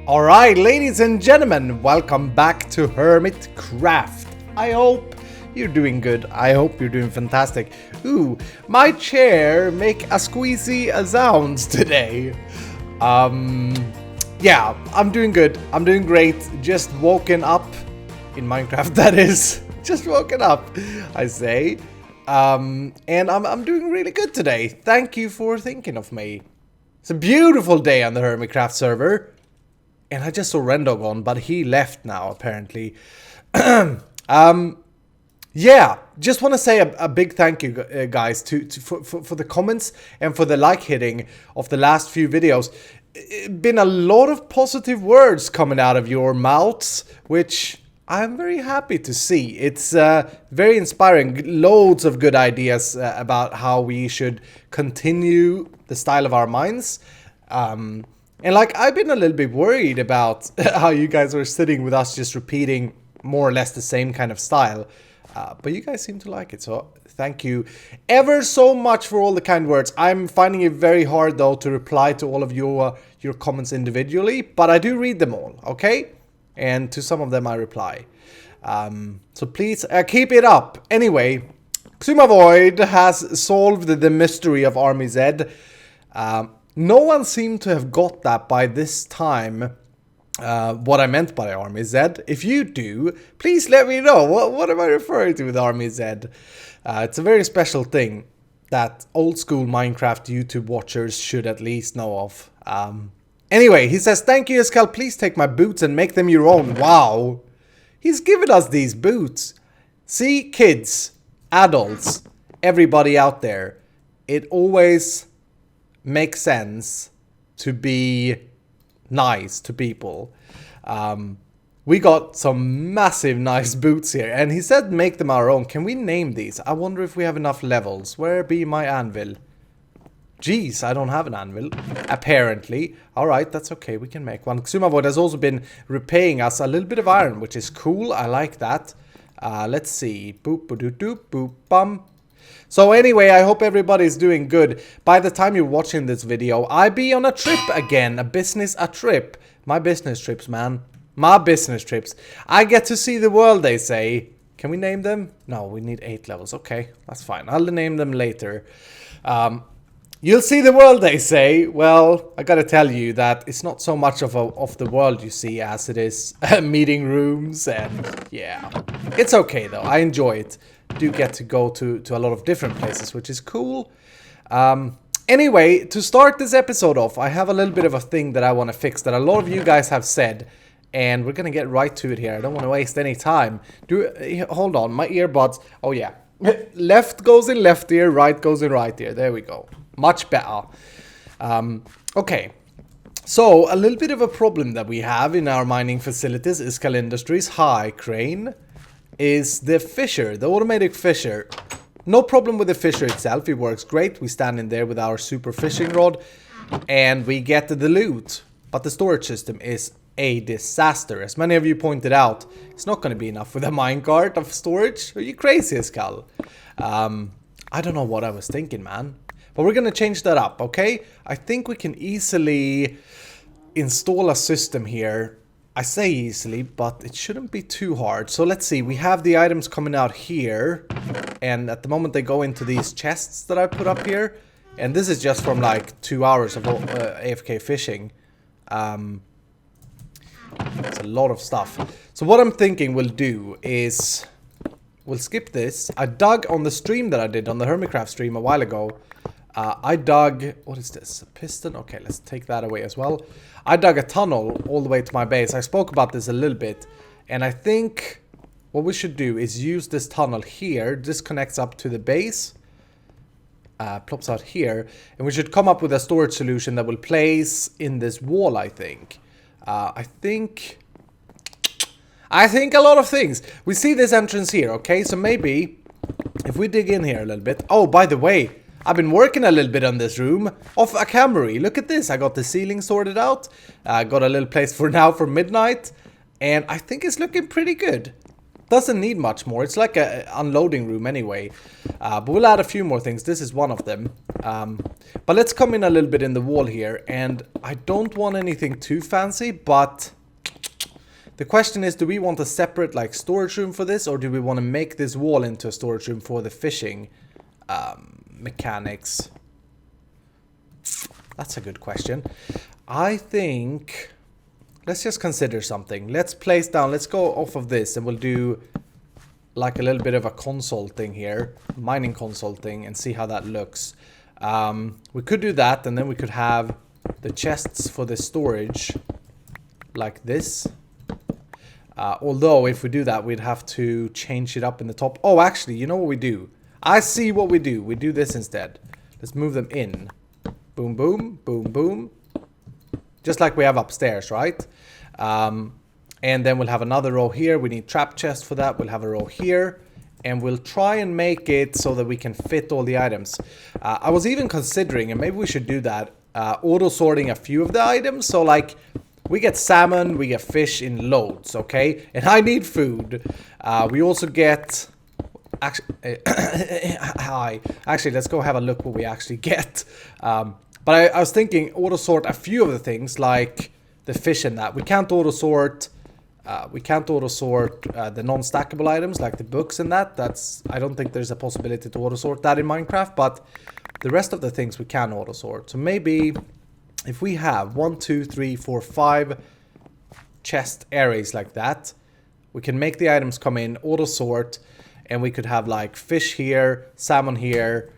Alright, ladies and gentlemen, welcome back to Hermitcraft. I hope you're doing good. I hope you're doing fantastic. Ooh, my chair make a squeezy sounds today. Yeah, I'm doing good. I'm doing great. Just woken up in Minecraft, that is. Just woken up, I say. And I'm doing really good today. Thank you for thinking of me. It's a beautiful day on the Hermitcraft server. And I just saw Rendog on, but he left now, apparently. Yeah, just want to say a big thank you, guys, for the comments and for the like hitting of the last few videos. Been a lot of positive words coming out of your mouths, which I'm very happy to see. It's very inspiring. Loads of good ideas about how we should continue the style of our minds. And like, I've been a little bit worried about how you guys are sitting with us just repeating more or less the same kind of style. But you guys seem to like it, so thank you ever so much for all the kind words. I'm finding it very hard, though, to reply to all of your comments individually, but I do read them all, okay? And to some of them I reply. So please keep it up. Anyway, Xumavoid has solved the mystery of Army Z. No one seemed to have got that by this time, what I meant by Army Z. If you do, please let me know. What am I referring to with Army Z? It's a very special thing that old school Minecraft YouTube watchers should at least know of. Anyway, he says, thank you, Escal. Please take my boots and make them your own. Wow. He's given us these boots. See, kids, adults, everybody out there, it always makes sense to be nice to people. We got some massive nice boots here, and he said make them our own. Can we name these? I wonder if we have enough levels. Where be my anvil? Jeez, I don't have an anvil, apparently. Alright, that's okay, we can make one. Xumavoid has also been repaying us a little bit of iron, which is cool. I like that. Let's see. Boop, boop, doop, boop, bum. So anyway, I hope everybody's doing good. By the time you're watching this video, I be on a trip again. A trip. My business trips, man. My business trips. I get to see the world, they say. Can we name them? No, we need 8 levels. Okay, that's fine. I'll name them later. You'll see the world, they say. Well, I gotta tell you that it's not so much of the world you see as it is meeting rooms and yeah. It's okay though, I enjoy it. Do get to go to a lot of different places, which is cool. Anyway, to start this episode off, I have a little bit of a thing that I want to fix that a lot of you guys have said. And we're gonna get right to it here. I don't want to waste any time. Hold on, my earbuds. Oh yeah. Left goes in left ear, right goes in right ear. There we go. Much better. Okay. So, a little bit of a problem that we have in our mining facilities is Iskall Industries High Crane is the fisher, the automatic fisher. No problem with the fisher itself. It works great. We stand in there with our super fishing rod and we get the loot. But the storage system is a disaster. As many of you pointed out, it's not going to be enough with a minecart of storage. Are you crazy, Iskall? I don't know what I was thinking, man. But we're going to change that up, okay? I think we can easily install a system here. I say easily, but it shouldn't be too hard. So let's see. We have the items coming out here. And at the moment they go into these chests that I put up here. And this is just from like 2 hours of AFK fishing. It's a lot of stuff. So what I'm thinking we'll do is we'll skip this. I dug on the stream that I did on the Hermitcraft stream a while ago. I dug, what is this? A piston? Okay, let's take that away as well. I dug a tunnel all the way to my base. I spoke about this a little bit. And I think what we should do is use this tunnel here. This connects up to the base. Plops out here. And we should come up with a storage solution that will place in this wall, I think. I think a lot of things. We see this entrance here, okay? So maybe if we dig in here a little bit. Oh, by the way, I've been working a little bit on this room off a camera. Look at this. I got the ceiling sorted out. I got a little place for now for midnight. And I think it's looking pretty good. Doesn't need much more. It's like a unloading room anyway. But we'll add a few more things. This is one of them. But let's come in a little bit in the wall here. And I don't want anything too fancy, but the question is, do we want a separate like storage room for this, or do we want to make this wall into a storage room for the fishing mechanics? That's a good question. I think let's just consider something. Let's place down, let's go off of this, and we'll do like a little bit of a console thing here, mining console thing, and see how that looks. We could do that, and then we could have the chests for the storage like this. Although if we do that, we'd have to change it up in the top. Oh, actually, you know what we do? I see what we do. We do this instead. Let's move them in. Boom, boom, boom, boom. Just like we have upstairs, right? And then we'll have another row here. We need trap chest for that. We'll have a row here. And we'll try and make it so that we can fit all the items. I was even considering, and maybe we should do that, auto-sorting a few of the items. So like, we get salmon, we get fish in loads, okay? And I need food. We also get... Actually, let's go have a look what we actually get. But I was thinking auto-sort a few of the things, like the fish and that. We can't auto-sort... the non-stackable items, like the books and that. I don't think there's a possibility to auto-sort that in Minecraft, but the rest of the things we can auto-sort. So maybe... if we have 1, 2, 3, 4, 5 chest arrays like that, we can make the items come in, auto-sort, and we could have like fish here, salmon here,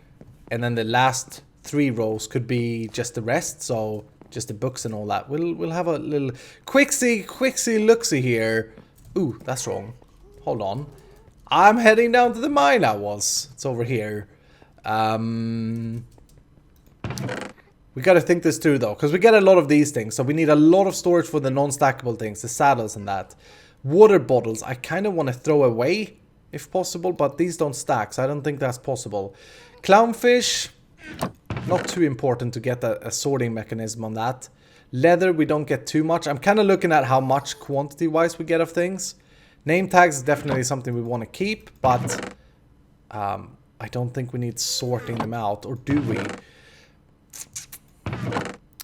and then the last 3 rows could be just the rest, so just the books and all that. We'll have a little quicksy looksy here. Ooh, that's wrong. Hold on. I'm heading down to the mine. It's over here. We gotta think this through though, because we get a lot of these things, so we need a lot of storage for the non-stackable things, the saddles and that. Water bottles, I kind of want to throw away if possible, but these don't stack, so I don't think that's possible. Clownfish, not too important to get a sorting mechanism on that. Leather, we don't get too much. I'm kind of looking at how much quantity-wise we get of things. Name tags is definitely something we want to keep, but I don't think we need sorting them out, or do we?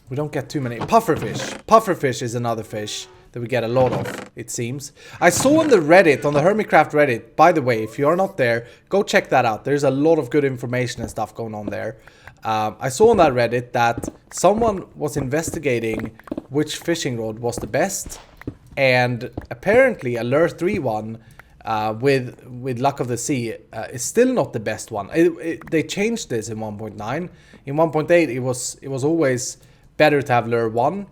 We don't get too many. Pufferfish. Pufferfish is another fish that we get a lot of, it seems. I saw on the Reddit, on the Hermitcraft Reddit, by the way, if you are not there, go check that out. There's a lot of good information and stuff going on there. I saw on that Reddit that someone was investigating which fishing rod was the best. And apparently a Lure 3 one with Luck of the Sea is still not the best one. They changed this in 1.9. In 1.8 it was always better to have Lure 1,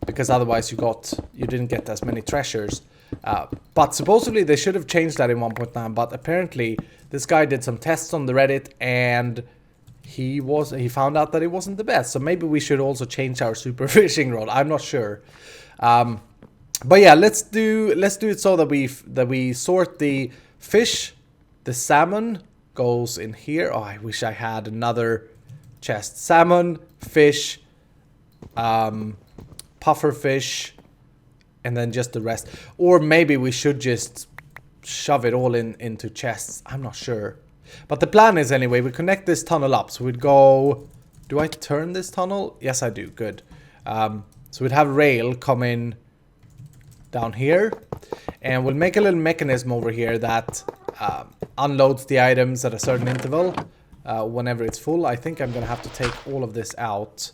because otherwise you didn't get as many treasures. But supposedly they should have changed that in 1.9, but apparently this guy did some tests on the Reddit and he found out that it wasn't the best. So maybe we should also change our super fishing rod. I'm not sure. But yeah, let's do it so that we sort the fish. The salmon goes in here. Oh, I wish I had another chest. Salmon, fish, puffer fish, and then just the rest. Or maybe we should just shove it all into chests. I'm not sure. But the plan is anyway, we connect this tunnel up. So we'd go... Do I turn this tunnel? Yes, I do. Good. So we'd have rail come in down here. And we'll make a little mechanism over here that unloads the items at a certain interval whenever it's full. I think I'm going to have to take all of this out.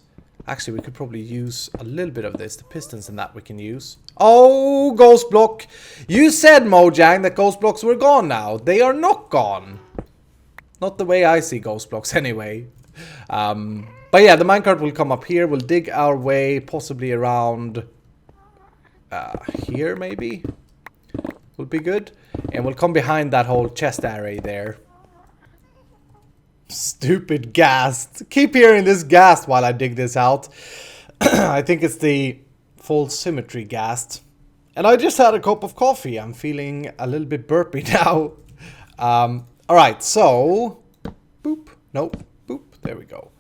Actually, we could probably use a little bit of this. The pistons and that we can use. Oh, ghost block. You said, Mojang, that ghost blocks were gone now. They are not gone. Not the way I see ghost blocks anyway. But yeah, the minecart will come up here. We'll dig our way possibly around here maybe. Will be good. And we'll come behind that whole chest array there. Stupid ghast. Keep hearing this ghast while I dig this out. I think it's the false symmetry ghast. And I just had a cup of coffee. I'm feeling a little bit burpy now. Alright, so... Boop. Nope. Boop. There we go.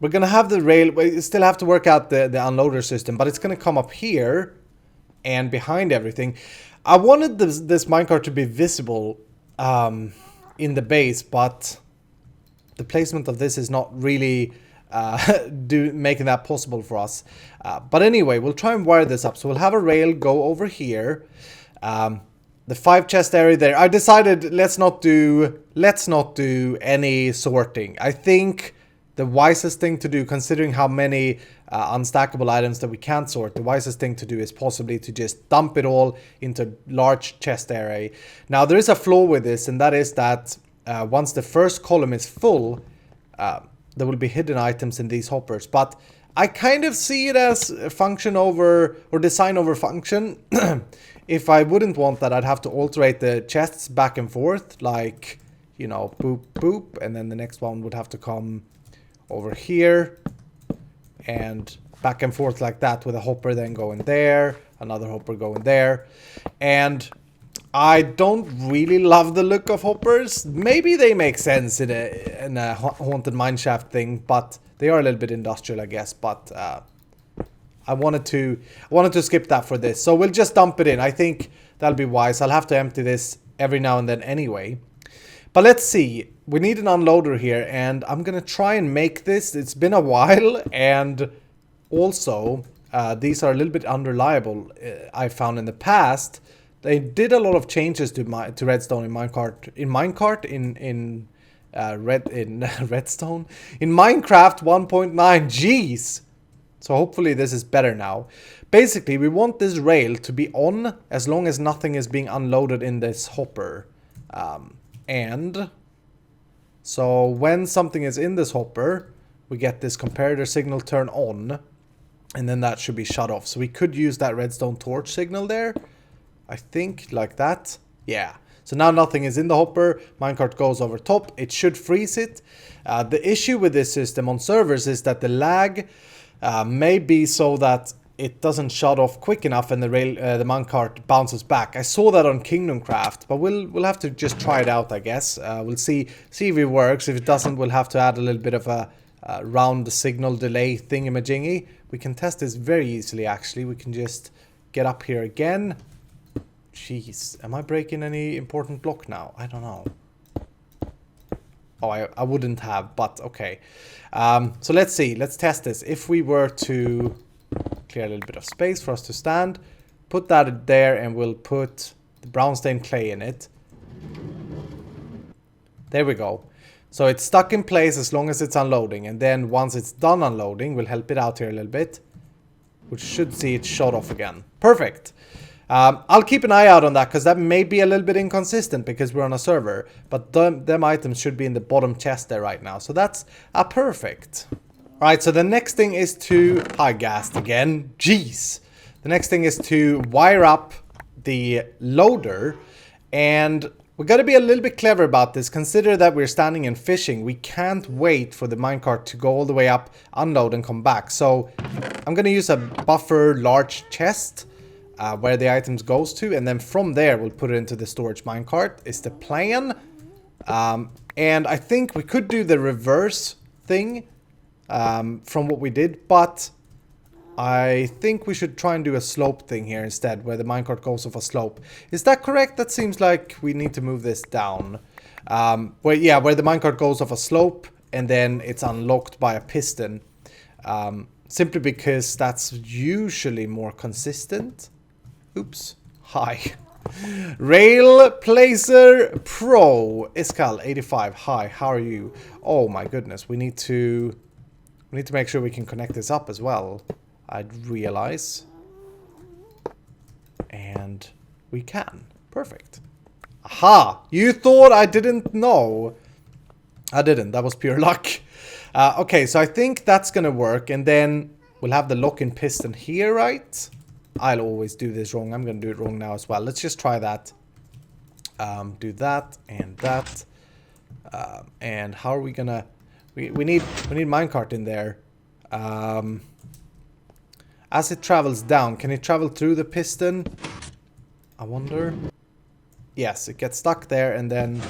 We're going to have the rail... We still have to work out the unloader system. But it's going to come up here. And behind everything. I wanted this minecart to be visible in the base, but the placement of this is not really making that possible for us. But anyway, we'll try and wire this up. So we'll have a rail go over here. The 5 chest area there. I decided let's not do any sorting. I think the wisest thing to do, considering how many unstackable items that we can't sort, the wisest thing to do is possibly to just dump it all into large chest area. Now there is a flaw with this, and that is that once the first column is full, there will be hidden items in these hoppers. But I kind of see it as function over, or design over function. If I wouldn't want that, I'd have to alterate the chests back and forth, like, you know, boop, boop, and then the next one would have to come over here and back and forth like that, with a hopper then going there, another hopper going there. And I don't really love the look of hoppers. Maybe they make sense in a haunted mineshaft thing, but they are a little bit industrial, I guess. But I wanted to skip that for this, so we'll just dump it in. I think that'll be wise. I'll have to empty this every now and then anyway. But let's see. We need an unloader here, and I'm gonna try and make this. It's been a while, and also these are a little bit unreliable. I found in the past they did a lot of changes to redstone in Minecraft. In Redstone in Minecraft 1.9. Jeez. So hopefully this is better now. Basically, we want this rail to be on as long as nothing is being unloaded in this hopper. And so when something is in this hopper, we get this comparator signal turn on, and then that should be shut off. So we could use that redstone torch signal there, I think, like that. Yeah. So now nothing is in the hopper. Minecart goes over top. It should freeze it. The issue with this system on servers is that the lag may be so that it doesn't shut off quick enough and the minecart bounces back. I saw that on KingdomCraft, but we'll have to just try it out, I guess. We'll see if it works. If it doesn't, we'll have to add a little bit of a round signal delay thingamajingy. We can test this very easily, actually. We can just get up here again. Jeez, am I breaking any important block now? I don't know. Oh, I wouldn't have, but okay. So let's see. Let's test this. If we were to clear a little bit of space for us to stand, put that there, and we'll put the brown stained clay in it. There we go. So it's stuck in place as long as it's unloading, and then once it's done unloading, we'll help it out here a little bit. We should see it shut off again. Perfect. I'll keep an eye out on that, because that may be a little bit inconsistent because we're on a server. But them items should be in the bottom chest there right now. So that's perfect. Alright, so the next thing is to... Hi, Ghast again. Jeez. The next thing is to wire up the loader. And we got to be a little bit clever about this. Consider that we're standing and fishing. We can't wait for the minecart to go all the way up, unload, and come back. So I'm going to use a buffer large chest. Where the items goes to, and then from there we'll put it into the storage minecart is the plan. And I think we could do the reverse thing from what we did, but I think we should try and do a slope thing here instead, where the minecart goes off a slope. Is that correct? That seems like we need to move this down. Where the minecart goes off a slope and then it's unlocked by a piston. Simply because that's usually more consistent. Oops. Hi. Rail Placer Pro. Iskal 85. Hi, how are you? Oh my goodness. We need to make sure we can connect this up as well. I'd realize. And we can. Perfect. Aha! You thought I didn't know. I didn't. That was pure luck. Okay, so I think that's gonna work, and then we'll have the lock-in piston here, right? I'll always do this wrong. I'm gonna do it wrong now as well. Let's just try that. Do that and that. And how are we gonna... We need minecart in there. As it travels down, can it travel through the piston? I wonder. Yes, it gets stuck there and then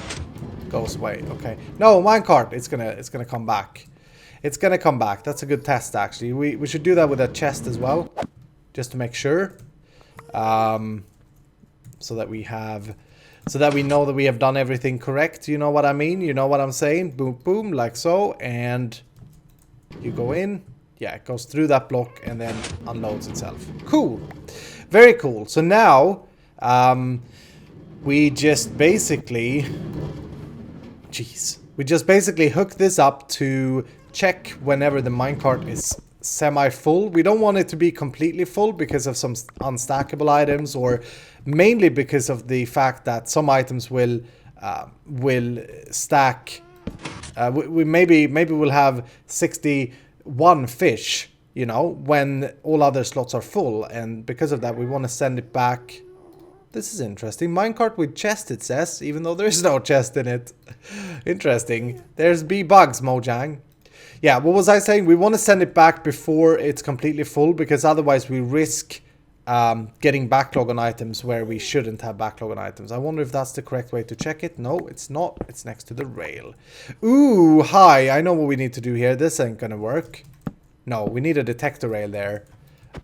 goes away. Okay. No, minecart. It's gonna come back. It's gonna come back. That's a good test, actually. We should do that with a chest as well, just to make sure. so that we know that we have done everything correct. You know what I mean? You know what I'm saying? Boom, boom, like so. And you go in. Yeah, it goes through that block and then unloads itself. Cool. Very cool. So now, we just basically... we just basically hook this up to check whenever the minecart is semi-full. We don't want it to be completely full because of some unstackable items, or mainly because of the fact that some items will stack. Maybe we'll have 61 fish, you know, when all other slots are full, and because of that we want to send it back. This is interesting. Minecart with chest, it says, even though there is no chest in it. Interesting. There's bee bugs, Mojang. Yeah, what was I saying? We want to send it back before it's completely full, because otherwise we risk getting backlog on items where we shouldn't have backlog on items. I wonder if that's the correct way to check it. No, it's not. It's next to the rail. Ooh, hi. I know what we need to do here. This ain't gonna work. No, we need a detector rail there.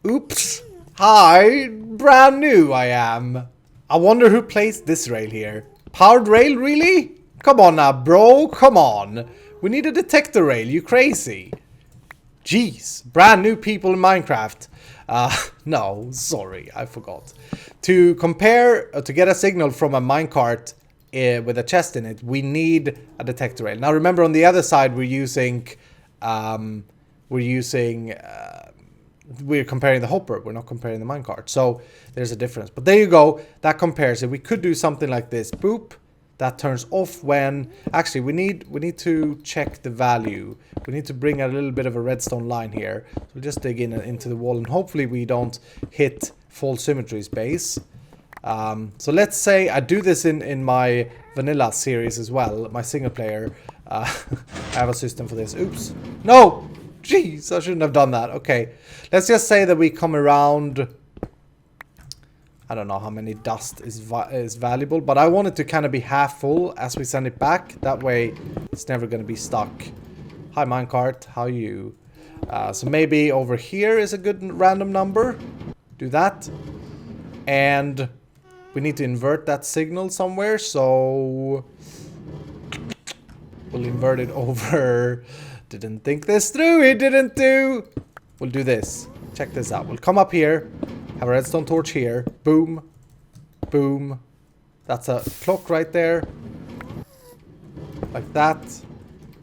Oops. Hi. Brand new I am. I wonder who placed this rail here. Powered rail, really? Come on now, bro. Come on. We need a detector rail. You crazy? Jeez. Brand new people in Minecraft. No, sorry. I forgot. To compare, to get a signal from a minecart with a chest in it, we need a detector rail. Now remember, on the other side, we're comparing the hopper. We're not comparing the minecart. So there's a difference. But there you go. That compares it. We could do something like this. Boop. That turns off when... Actually, we need to check the value. We need to bring a little bit of a redstone line here. So we'll just dig into the wall, and hopefully we don't hit false symmetry's base. So let's say I do this in my vanilla series as well. My single player. I have a system for this. Oops. No! Jeez, I shouldn't have done that. Okay. Let's just say that we come around... I don't know how many dust is valuable, but I want it to kind of be half full as we send it back. That way, it's never going to be stuck. Hi, minecart. How are you? So maybe over here is a good random number. Do that. And we need to invert that signal somewhere, so... We'll invert it over... Didn't think this through. It didn't do. We'll do this. Check this out. We'll come up here. Have a redstone torch here. Boom. Boom. That's a clock right there. Like that.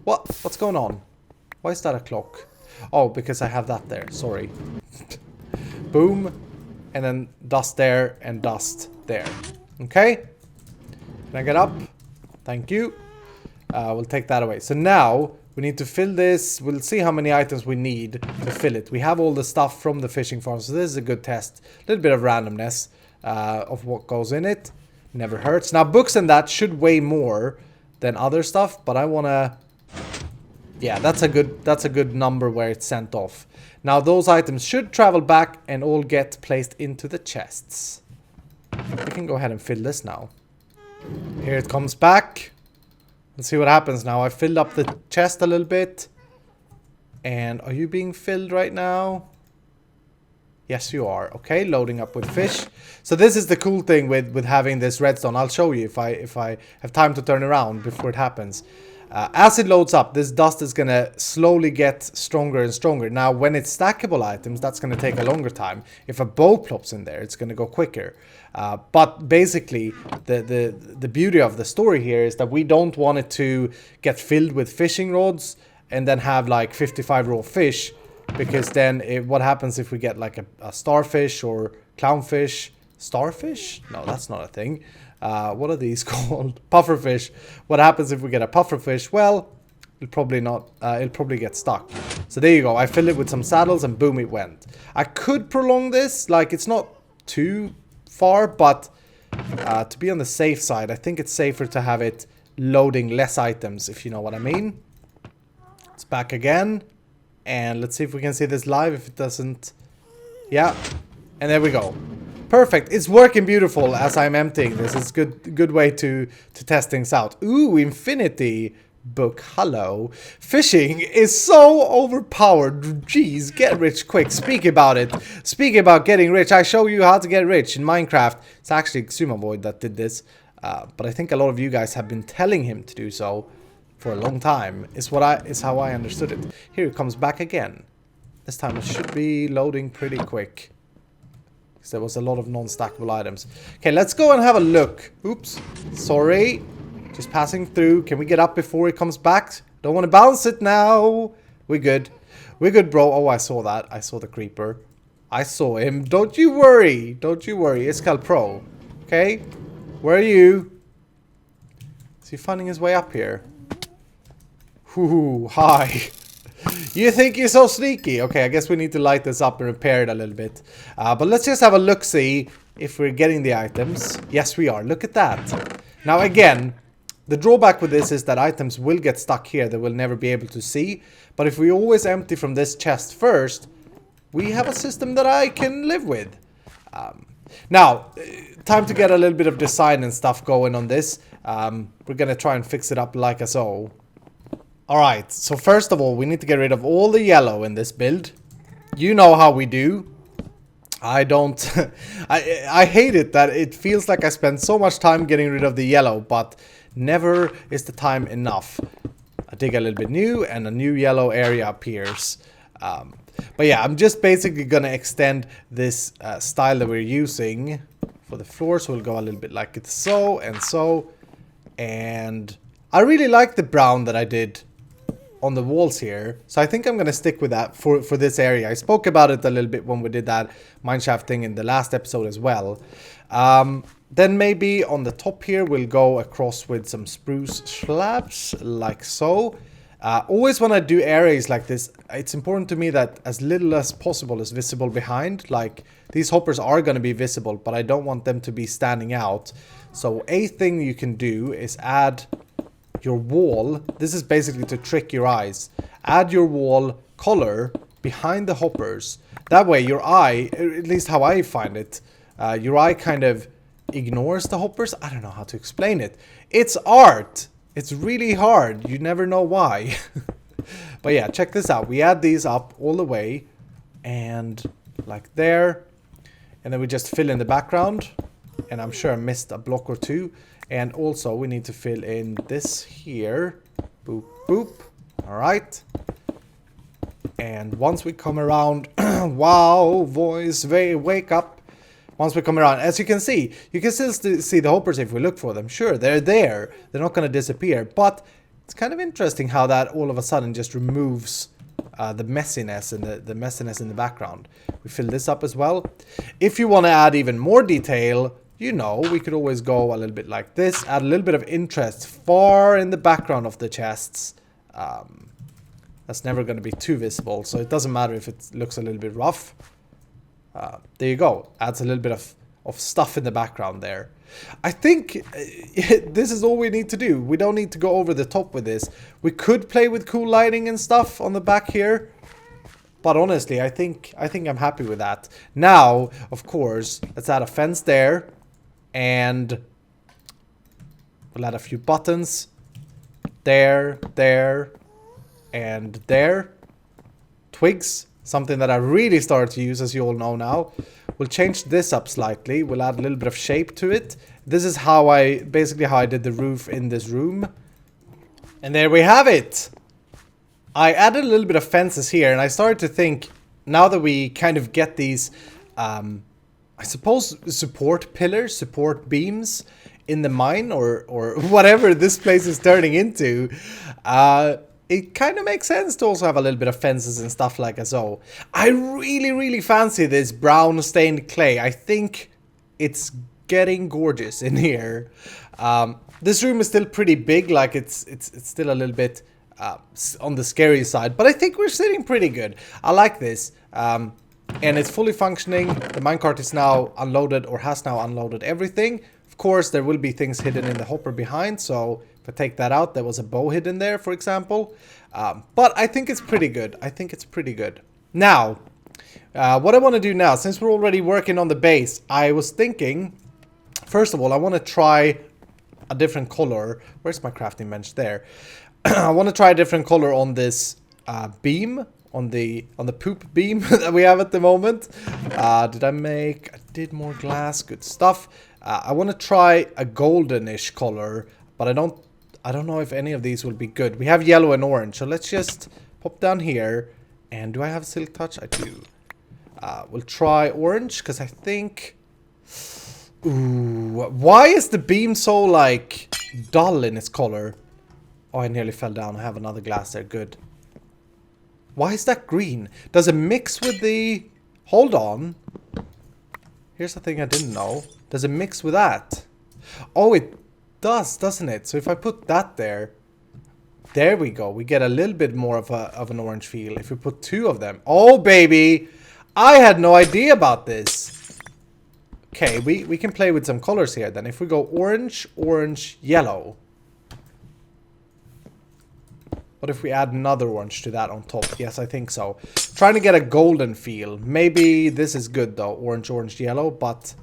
What? What's going on? Why is that a clock? Oh, because I have that there. Sorry. Boom. And then dust there and dust there. Okay. Can I get up? Thank you. We'll take that away. So now... we need to fill this. We'll see how many items we need to fill it. We have all the stuff from the fishing farm, so this is a good test. A little bit of randomness of what goes in it. Never hurts. Now, books and that should weigh more than other stuff, but I want to... Yeah, that's a good number where it's sent off. Now, those items should travel back and all get placed into the chests. We can go ahead and fill this now. Here it comes back. Let's see what happens now. I filled up the chest a little bit. And are you being filled right now? Yes, you are. Okay, loading up with fish. So this is the cool thing with having this redstone. I'll show you if I have time to turn around before it happens. As it loads up, this dust is going to slowly get stronger and stronger. Now, when it's stackable items, that's going to take a longer time. If a bow plops in there, it's going to go quicker. But basically, the beauty of the story here is that we don't want it to get filled with fishing rods and then have like 55 raw fish. Because then what happens if we get like a starfish or clownfish? Starfish? No, that's not a thing. What are these called? Pufferfish. What happens if we get a pufferfish? Well, it'll probably get stuck. So there you go. I filled it with some saddles and boom, it went. I could prolong this. Like, it's not too far, but to be on the safe side, I think it's safer to have it loading less items, if you know what I mean. It's back again. And let's see if we can see this live. If it doesn't... Yeah. And there we go. Perfect. It's working beautiful as I'm emptying this. It's good way to test things out. Ooh, infinity. book. Hello. Fishing is so overpowered. Jeez, get rich quick. Speak about it. Speak about getting rich. I show you how to get rich in Minecraft. It's actually Xumavoid that did this. But I think a lot of you guys have been telling him to do so for a long time. Is how I understood it. Here it comes back again. This time it should be loading pretty quick. Because there was a lot of non-stackable items. Okay, let's go and have a look. Oops. Sorry. Just passing through. Can we get up before he comes back? Don't want to bounce it now. We're good. We're good, bro. Oh, I saw that. I saw the creeper. I saw him. Don't you worry. Don't you worry. It's Cal Pro. Okay? Where are you? Is he finding his way up here? Ooh, hi. You think you're so sneaky? Okay, I guess we need to light this up and repair it a little bit. But let's just have a look-see if we're getting the items. Yes, we are. Look at that. Now, again, the drawback with this is that items will get stuck here. They will never be able to see. But if we always empty from this chest first, we have a system that I can live with. Now, time to get a little bit of design and stuff going on this. We're going to try and fix it up like so. Alright, so first of all, we need to get rid of all the yellow in this build. You know how we do. I don't... I hate it that it feels like I spend so much time getting rid of the yellow, but never is the time enough. I dig a little bit new, and a new yellow area appears. But yeah, I'm just basically going to extend this style that we're using for the floor. So we'll go a little bit like it's so and so. And I really like the brown that I did on the walls here. So I think I'm going to stick with that for this area. I spoke about it a little bit when we did that mineshaft thing in the last episode as well. Then maybe on the top here, we'll go across with some spruce slabs like so. Always when I do areas like this, it's important to me that as little as possible is visible behind. Like, these hoppers are going to be visible, but I don't want them to be standing out. So a thing you can do is add your wall. This is basically to trick your eyes. Add your wall color behind the hoppers. That way your eye, at least how I find it, your eye kind of ignores the hoppers. I don't know how to explain it. It's art. It's really hard. You never know why. But yeah, check this out. We add these up all the way and like there. And then we just fill in the background. And I'm sure I missed a block or two. And also we need to fill in this here. Boop, boop. All right. And once we come around, wow, voice, wake up. Once we come around, as you can still see the hoppers if we look for them. Sure, they're there. They're not going to disappear. But it's kind of interesting how that all of a sudden just removes the messiness and the messiness in the background. We fill this up as well. If you want to add even more detail, you know, we could always go a little bit like this. Add a little bit of interest far in the background of the chests. That's never going to be too visible, so it doesn't matter if it looks a little bit rough. There you go. Adds a little bit of stuff in the background there. I think this is all we need to do. We don't need to go over the top with this. We could play with cool lighting and stuff on the back here. But honestly, I think I'm happy with that. Now, of course, let's add a fence there. And we'll add a few buttons. There, and there. Twigs. Something that I really started to use, as you all know now. We'll change this up slightly. We'll add a little bit of shape to it. This is basically how I did the roof in this room. And there we have it. I added a little bit of fences here, and I started to think, now that we kind of get these, I suppose, support pillars, support beams in the mine, or whatever this place is turning into, it kind of makes sense to also have a little bit of fences and stuff like so. I really fancy this brown stained clay. I think it's getting gorgeous in here. This room is still pretty big, like it's still a little bit on the scary side, but I think we're sitting pretty good. I like this. And it's fully functioning. The minecart is now unloaded, or has now unloaded everything. Of course, there will be things hidden in the hopper behind, so if I take that out, there was a bow hidden there, for example. But I think it's pretty good. I think it's pretty good. Now, what I want to do now, since we're already working on the base, I was thinking, first of all, I want to try a different color. Where's my crafting bench? There. I want to try a different color on this beam, on the poop beam that we have at the moment. I did more glass, good stuff. I want to try a goldenish color, but I don't know if any of these will be good. We have yellow and orange, so let's just pop down here. And do I have silk touch? I do. We'll try orange, because I think... Ooh, why is the beam so, like, dull in its color? Oh, I nearly fell down. I have another glass there. Good. Why is that green? Does it mix with the... Hold on. Here's the thing I didn't know. Does it mix with that? Oh, it does, doesn't it? So if I put that there... There we go. We get a little bit more of an orange feel. If we put two of them... Oh, baby! I had no idea about this. Okay, we can play with some colors here then. If we go orange, orange, yellow. What if we add another orange to that on top? Yes, I think so. Trying to get a golden feel. Maybe this is good though. Orange, orange, yellow. But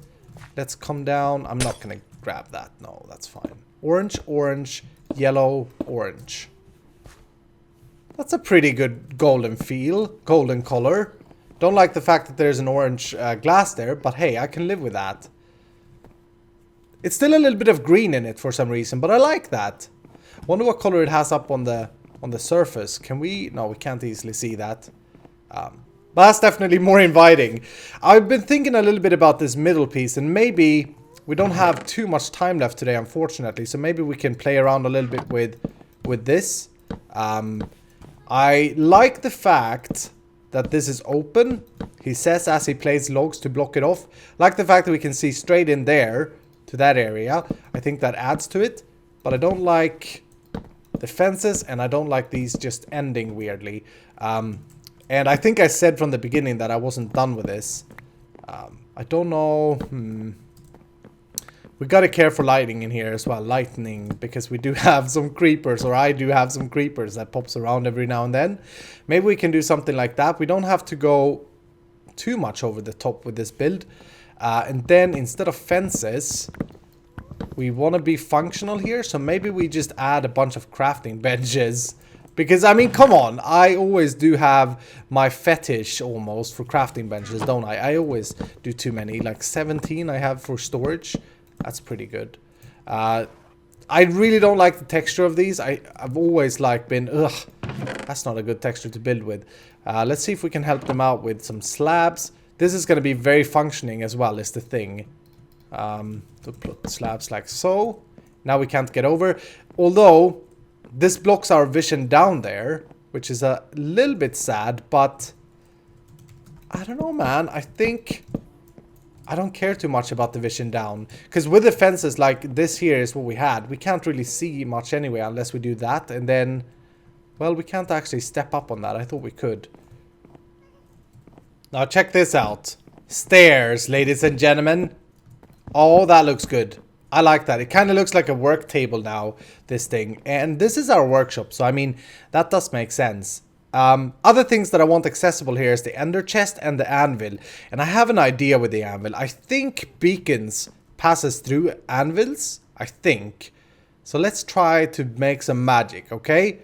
let's come down. I'm not going to grab that. No, that's fine. Orange, orange, yellow, orange. That's a pretty good golden feel. Golden color. Don't like the fact that there's an orange glass there, but hey, I can live with that. It's still a little bit of green in it for some reason, but I like that. Wonder what color it has up on the surface. Can we? No, we can't easily see that. But that's definitely more inviting. I've been thinking a little bit about this middle piece, and maybe we don't have too much time left today, unfortunately. So maybe we can play around a little bit with this. I like the fact that this is open. He says as he plays logs to block it off. Like the fact that we can see straight in there to that area. I think that adds to it. But I don't like the fences, and I don't like these just ending weirdly. And I think I said from the beginning that I wasn't done with this. I don't know. We gotta care for lighting in here as well. Lightning, because we do have some creepers, or I do have some creepers that pops around every now and then. Maybe we can do something like that. We don't have to go too much over the top with this build. And then instead of fences, we want to be functional here. So maybe we just add a bunch of crafting benches. Because, I mean, come on. I always do have my fetish almost for crafting benches, don't I? I always do too many. Like 17 I have for storage. That's pretty good. I really don't like the texture of these. I've always like been, ugh, that's not a good texture to build with. Let's see if we can help them out with some slabs. This is going to be very functioning as well, is the thing. To put slabs like so. Now we can't get over. Although, this blocks our vision down there, which is a little bit sad, but I don't know, man. I think I don't care too much about the vision down. Because with the fences, like this here is what we had. We can't really see much anyway unless we do that. And then, well, we can't actually step up on that. I thought we could. Now check this out. Stairs, ladies and gentlemen. Oh, that looks good. I like that. It kind of looks like a work table now, this thing. And this is our workshop. So, I mean, that does make sense. Other things that I want accessible here is the ender chest and the anvil. And I have an idea with the anvil. I think beacons passes through anvils. I think. So let's try to make some magic, okay?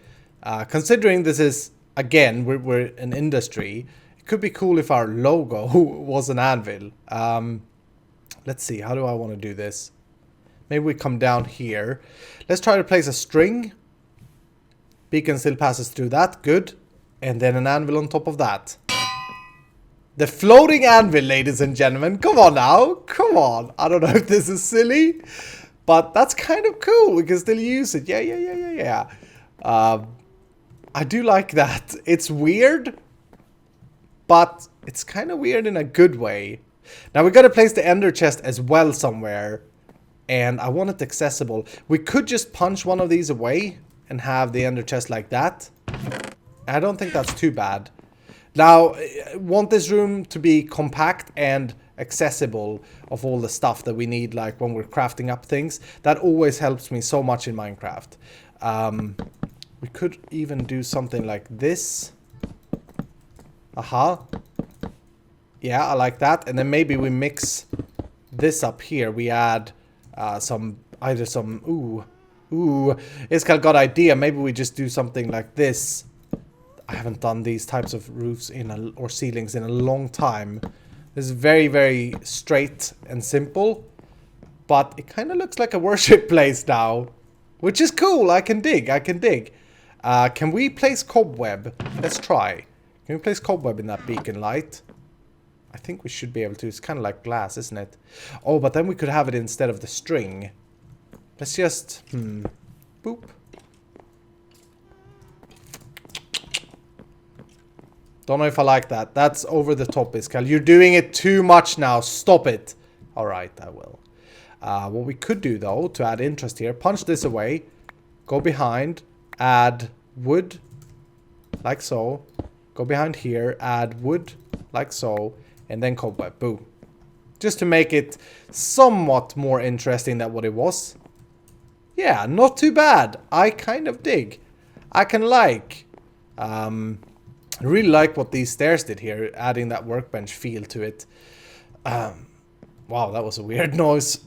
Considering this is, again, we're an industry. It could be cool if our logo was an anvil. Let's see, how do I want to do this? Maybe we come down here. Let's try to place a string. Beacon still passes through that, good. And then an anvil on top of that. The floating anvil, ladies and gentlemen. Come on now. Come on. I don't know if this is silly, but that's kind of cool. We can still use it. Yeah. I do like that. It's weird, but it's kind of weird in a good way. Now we got to place the ender chest as well somewhere. And I want it accessible. We could just punch one of these away and have the ender chest like that. I don't think that's too bad. Now, I want this room to be compact and accessible of all the stuff that we need, like when we're crafting up things. That always helps me so much in Minecraft. We could even do something like this. Aha. Yeah, I like that. And then maybe we mix this up here. We add some, either some, ooh, Ooh, Iskal got idea. Maybe we just do something like this. I haven't done these types of roofs or ceilings in a long time. This is very, very straight and simple. But it kind of looks like a worship place now. Which is cool. I can dig. Can we place cobweb? Let's try. Can we place cobweb in that beacon light? I think we should be able to. It's kind of like glass, isn't it? Oh, but then we could have it instead of the string. Let's just... Boop. Don't know if I like that. That's over the top, Iskal. You're doing it too much now. Stop it. Alright, I will. What we could do, though, to add interest here, punch this away. Go behind. Add wood. Like so. Go behind here. Add wood. Like so. And then cobweb. Boom. Just to make it somewhat more interesting than what it was. Yeah, not too bad. I kind of dig. I can like. I really like what these stairs did here. Adding that workbench feel to it. Wow, that was a weird noise.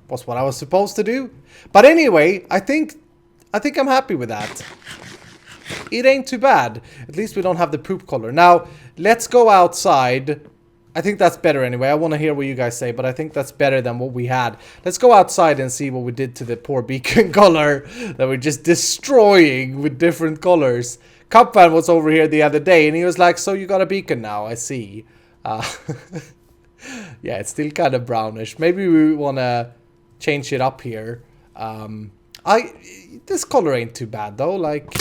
Was what I was supposed to do. But anyway, I think I'm happy with that. It ain't too bad. At least we don't have the poop color. Now, let's go outside. I think that's better anyway. I want to hear what you guys say, but I think that's better than what we had. Let's go outside and see what we did to the poor beacon color that we're just destroying with different colors. Cupfan was over here the other day and he was like, so you got a beacon now, I see. Yeah, it's still kind of brownish. Maybe we want to change it up here. This color ain't too bad though, like...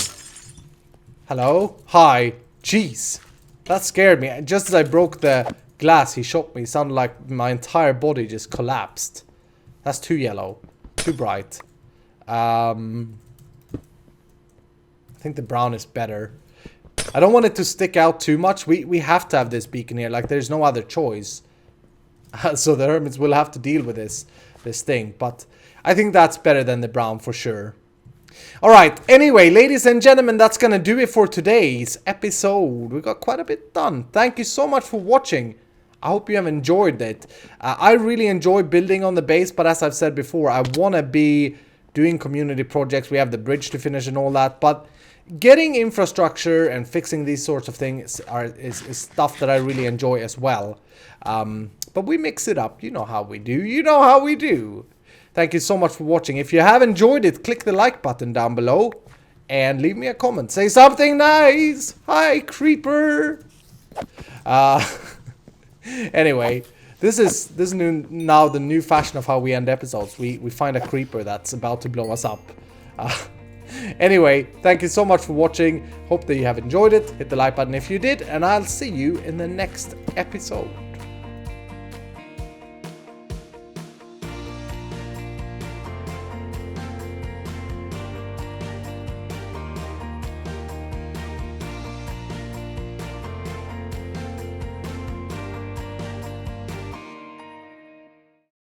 Hello? Hi. Jeez. That scared me. Just as I broke the glass, he shot me. It sounded like my entire body just collapsed. That's too yellow. Too bright. I think the brown is better. I don't want it to stick out too much. We have to have this beacon here. Like, there's no other choice. So the hermits will have to deal with this thing. But I think that's better than the brown for sure. Alright, anyway, ladies and gentlemen, that's gonna do it for today's episode. We got quite a bit done. Thank you so much for watching. I hope you have enjoyed it. I really enjoy building on the base, but as I've said before, I want to be doing community projects. We have the bridge to finish and all that, but getting infrastructure and fixing these sorts of things is stuff that I really enjoy as well. But we mix it up. You know how we do. You know how we do. Thank you so much for watching. If you have enjoyed it, click the like button down below and leave me a comment. Say something nice. Hi, creeper. Anyway, this is now the new fashion of how we end episodes. We find a creeper that's about to blow us up. Anyway, thank you so much for watching. Hope that you have enjoyed it. Hit the like button if you did, and I'll see you in the next episode.